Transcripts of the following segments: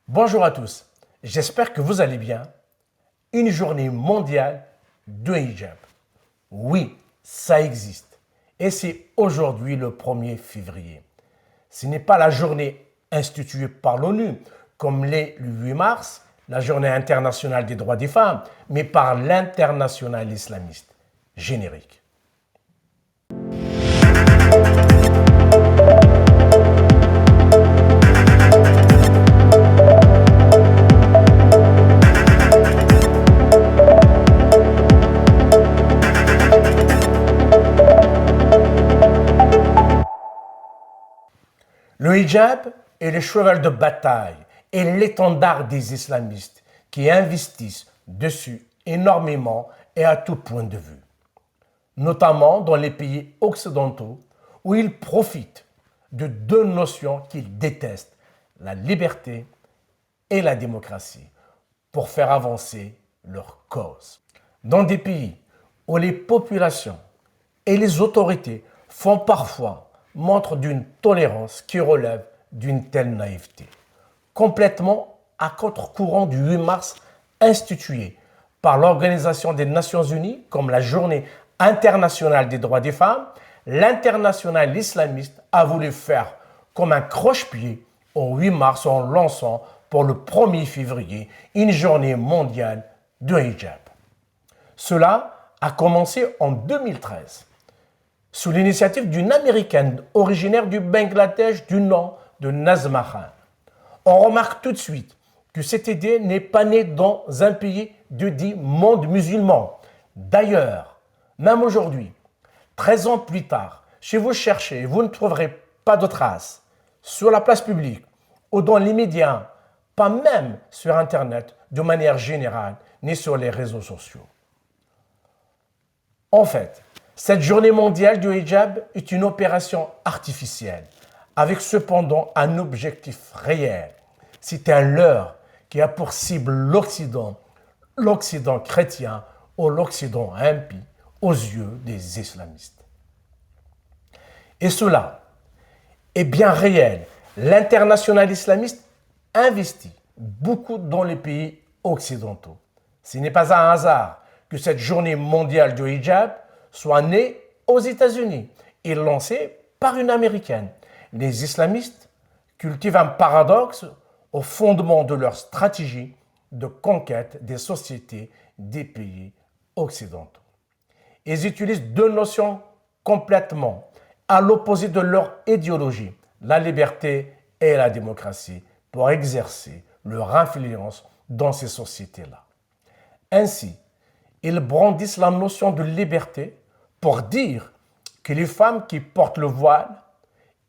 Bonjour à tous, j'espère que vous allez bien. Une journée mondiale de hijab. Oui, ça existe. Et c'est aujourd'hui le 1er février. Ce n'est pas la journée instituée par l'ONU, comme l'est le 8 mars, la journée internationale des droits des femmes, mais par l'international islamiste. Générique. Le hijab est le cheval de bataille et l'étendard des islamistes qui investissent dessus énormément et à tout point de vue, notamment dans les pays occidentaux où ils profitent de deux notions qu'ils détestent, la liberté et la démocratie, pour faire avancer leur cause. Dans des pays où les populations et les autorités font parfois montre d'une tolérance qui relève d'une telle naïveté, complètement à contre-courant du 8 mars institué par l'Organisation des Nations Unies comme la Journée internationale des droits des femmes, l'international islamiste a voulu faire comme un croche-pied au 8 mars en lançant pour le 1er février une journée mondiale de hijab. Cela a commencé en 2013 sous l'initiative d'une Américaine originaire du Bangladesh du nom de Nazma Khan. On remarque tout de suite que cette idée n'est pas née dans un pays de dit monde musulman. D'ailleurs, même aujourd'hui, 13 ans plus tard, si vous cherchez, vous ne trouverez pas de traces sur la place publique ou dans les médias, pas même sur Internet de manière générale, ni sur les réseaux sociaux. En fait, cette journée mondiale du hijab est une opération artificielle, avec cependant un objectif réel. C'est un leurre qui a pour cible l'Occident chrétien ou l'Occident impie aux yeux des islamistes. Et cela est bien réel. L'international islamiste investit beaucoup dans les pays occidentaux. Ce n'est pas un hasard que cette journée mondiale du hijab soit née aux États-Unis et lancée par une Américaine. Les islamistes cultivent un paradoxe au fondement de leur stratégie de conquête des sociétés des pays occidentaux. Ils utilisent deux notions complètement à l'opposé de leur idéologie, la liberté et la démocratie, pour exercer leur influence dans ces sociétés-là. Ainsi, ils brandissent la notion de liberté pour dire que les femmes qui portent le voile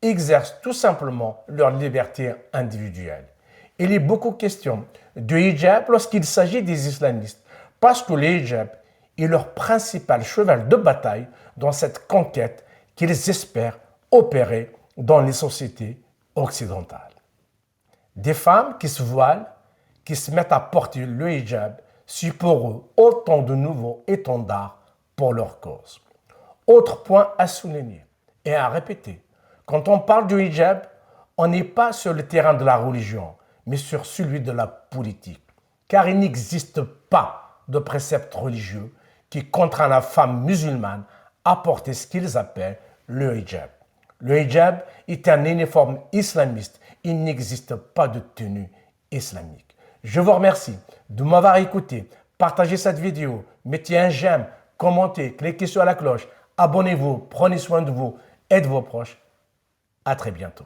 exercent tout simplement leur liberté individuelle. Il est beaucoup question de hijab lorsqu'il s'agit des islamistes, parce que le hijab est leur principal cheval de bataille dans cette conquête qu'ils espèrent opérer dans les sociétés occidentales. Des femmes qui se voilent, qui se mettent à porter le hijab, c'est pour eux autant de nouveaux étendards pour leur cause. Autre point à souligner et à répéter, quand on parle du hijab, on n'est pas sur le terrain de la religion, mais sur celui de la politique. Car il n'existe pas de précepte religieux qui contraint la femme musulmane à porter ce qu'ils appellent le hijab. Le hijab est un uniforme islamiste. Il n'existe pas de tenue islamique. Je vous remercie de m'avoir écouté. Partagez cette vidéo, mettez un j'aime, commentez, cliquez sur la cloche. Abonnez-vous, prenez soin de vous et de vos proches. À très bientôt.